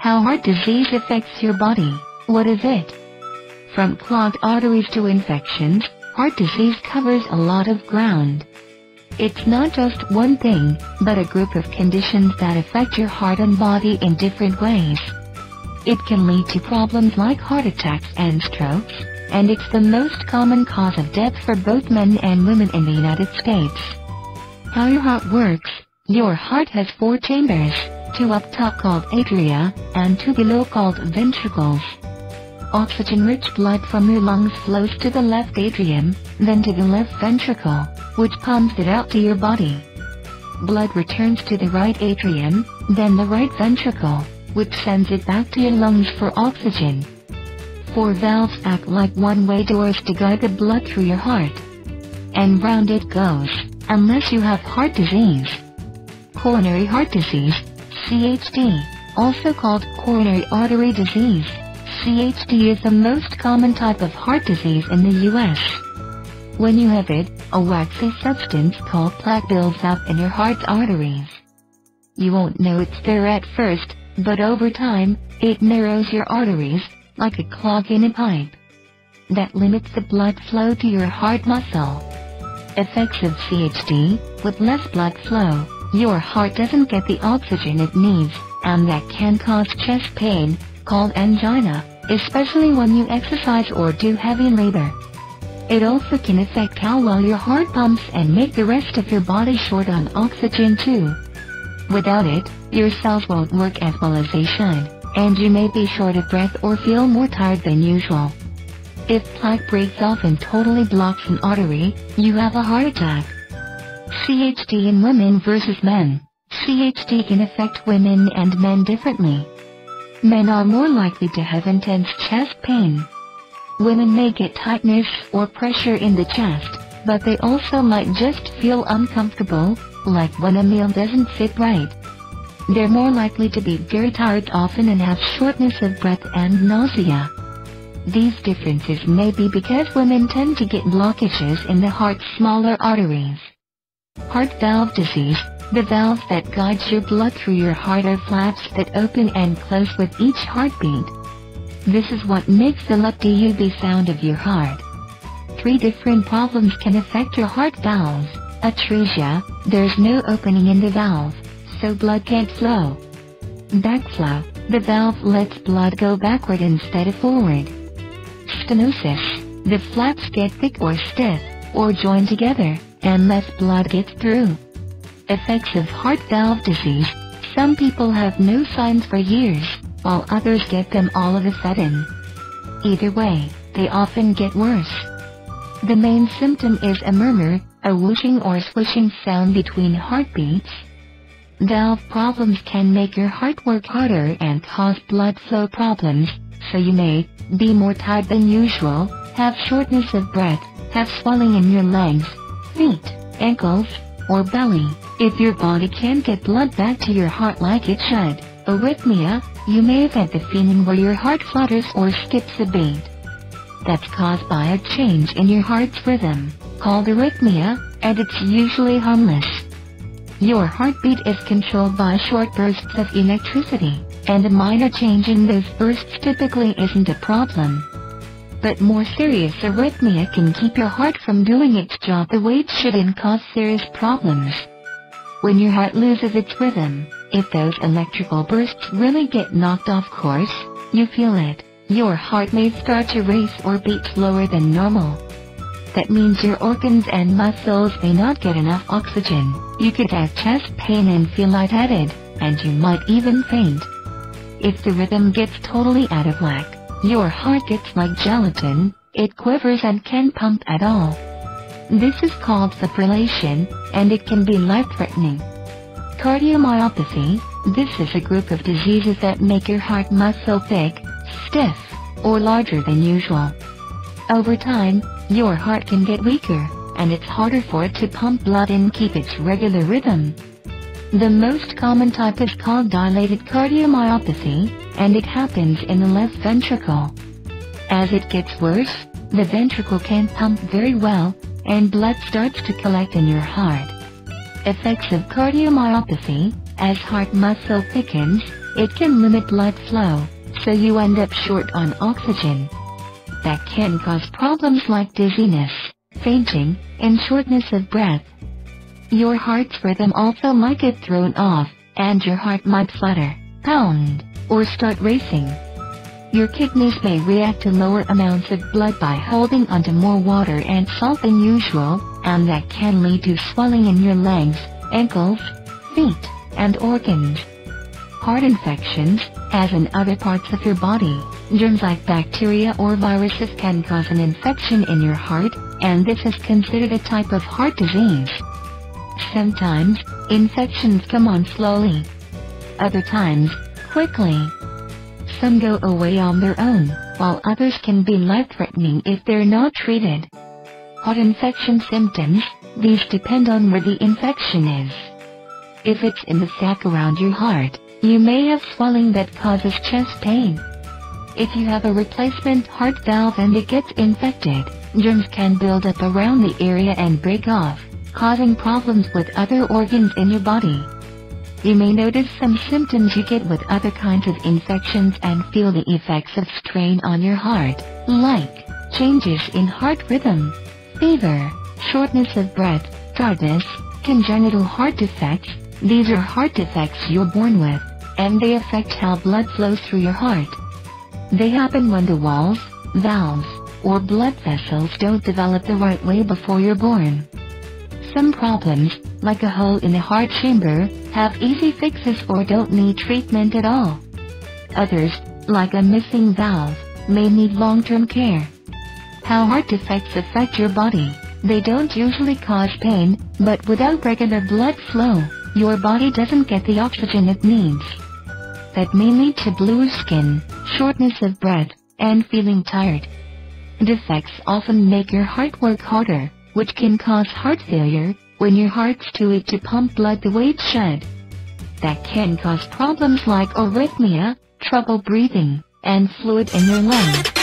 How heart disease affects your body. What is it? From clogged arteries to infections, heart disease covers a lot of ground. It's not just one thing, but a group of conditions that affect your heart and body in different ways. It can lead to problems like heart attacks and strokes, and it's the most common cause of death for both men and women in the United States. How your heart works. Your heart has 4 chambers, 2 up top called atria, and 2 below called ventricles. Oxygen-rich blood from your lungs flows to the left atrium, then to the left ventricle, which pumps it out to your body. Blood returns to the right atrium, then the right ventricle, which sends it back to your lungs for oxygen. 4 valves act like one-way doors to guide the blood through your heart. And round it goes, unless you have heart disease. Coronary heart disease, CHD, also called coronary artery disease. CHD is the most common type of heart disease in the US. When you have it, a waxy substance called plaque builds up in your heart's arteries. You won't know it's there at first, but over time, it narrows your arteries, like a clog in a pipe. That limits the blood flow to your heart muscle. Effects of CHD. With less blood flow, your heart doesn't get the oxygen it needs, and that can cause chest pain, called angina, especially when you exercise or do heavy labor. It also can affect how well your heart pumps and make the rest of your body short on oxygen too. Without it, your cells won't work as well as they should, and you may be short of breath or feel more tired than usual. If plaque breaks off and totally blocks an artery, you have a heart attack. CHD in women versus men. CHD can affect women and men differently. Men are more likely to have intense chest pain. Women may get tightness or pressure in the chest, but they also might just feel uncomfortable, like when a meal doesn't fit right. They're more likely to be very tired often and have shortness of breath and nausea. These differences may be because women tend to get blockages in the heart's smaller arteries. Heart valve disease. The valves that guide your blood through your heart are flaps that open and close with each heartbeat. This is what makes the lup-dub sound of your heart. 3 different problems can affect your heart valves. Atria. There's no opening in the valve, so blood can't flow. Backflow. The valve lets blood go backward instead of forward. Stenosis. The flaps get thick or stiff, or join together, and less blood gets through. Effects of heart valve disease. Some people have no signs for years, while others get them all of a sudden. Either way, they often get worse. The main symptom is a murmur, a whooshing or swishing sound between heartbeats. Valve problems can make your heart work harder and cause blood flow problems, so you may be more tired than usual, have shortness of breath, have swelling in your legs, feet, ankles, or belly. If your body can't get blood back to your heart like it should, arrhythmia. You may have had the feeling where your heart flutters or skips a beat. That's caused by a change in your heart's rhythm, called arrhythmia, and it's usually harmless. Your heartbeat is controlled by short bursts of electricity, and a minor change in those bursts typically isn't a problem. But more serious arrhythmia can keep your heart from doing its job the way it should and cause serious problems. When your heart loses its rhythm, if those electrical bursts really get knocked off course, you feel it. Your heart may start to race or beat slower than normal. That means your organs and muscles may not get enough oxygen. You could have chest pain and feel lightheaded, and you might even faint. If the rhythm gets totally out of whack, your heart gets like gelatin, it quivers and can't pump at all. This is called fibrillation, and it can be life-threatening. Cardiomyopathy. This is a group of diseases that make your heart muscle thick, stiff, or larger than usual. Over time, your heart can get weaker, and it's harder for it to pump blood and keep its regular rhythm. The most common type is called dilated cardiomyopathy, and it happens in the left ventricle. As it gets worse, the ventricle can't pump very well, and blood starts to collect in your heart. Effects of cardiomyopathy. As heart muscle thickens, it can limit blood flow, so you end up short on oxygen. That can cause problems like dizziness, fainting, and shortness of breath. Your heart's rhythm also might get thrown off, and your heart might flutter, pound, or start racing. Your kidneys may react to lower amounts of blood by holding onto more water and salt than usual, and that can lead to swelling in your legs, ankles, feet, and organs. Heart infections, as in other parts of your body, germs like bacteria or viruses can cause an infection in your heart, and this is considered a type of heart disease. Sometimes, infections come on slowly. Other times, quickly. Some go away on their own, while others can be life-threatening if they're not treated. Heart infection symptoms, these depend on where the infection is. If it's in the sac around your heart, you may have swelling that causes chest pain. If you have a replacement heart valve and it gets infected, germs can build up around the area and break off, causing problems with other organs in your body. You may notice some symptoms you get with other kinds of infections and feel the effects of strain on your heart, like changes in heart rhythm, fever, shortness of breath, tiredness, congenital heart defects. These are heart defects you're born with, and they affect how blood flows through your heart. They happen when the walls, valves, or blood vessels don't develop the right way before you're born. Some problems, like a hole in the heart chamber, have easy fixes or don't need treatment at all. Others, like a missing valve, may need long-term care. How heart defects affect your body. They don't usually cause pain, but without regular blood flow, your body doesn't get the oxygen it needs. That may lead to bluish skin, shortness of breath, and feeling tired. Defects often make your heart work harder, which can cause heart failure, when your heart's too weak to pump blood the way it should. That can cause problems like arrhythmia, trouble breathing, and fluid in your lungs.